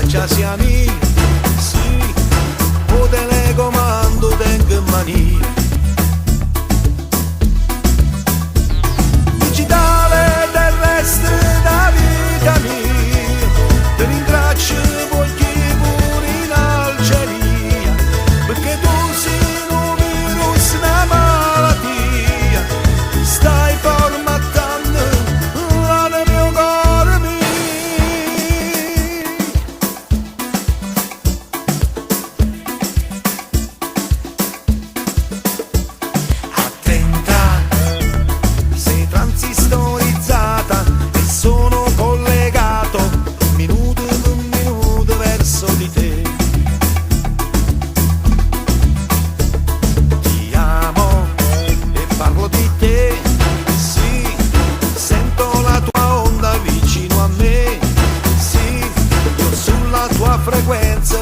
faccia sia mia, sì, o telecomando tengo in mania. Digitale terrestre da vita mia, te rintraccio voglio pure in Algeria, perché tu sei un virus, una malattia, stai formattando il mio cuore mio. A 30 sei transistorizzata e sono collegato minuto per minuto verso di te. Ti amo e parlo di te, sì, sento la tua onda vicino a me, sì, io sulla tua frequenza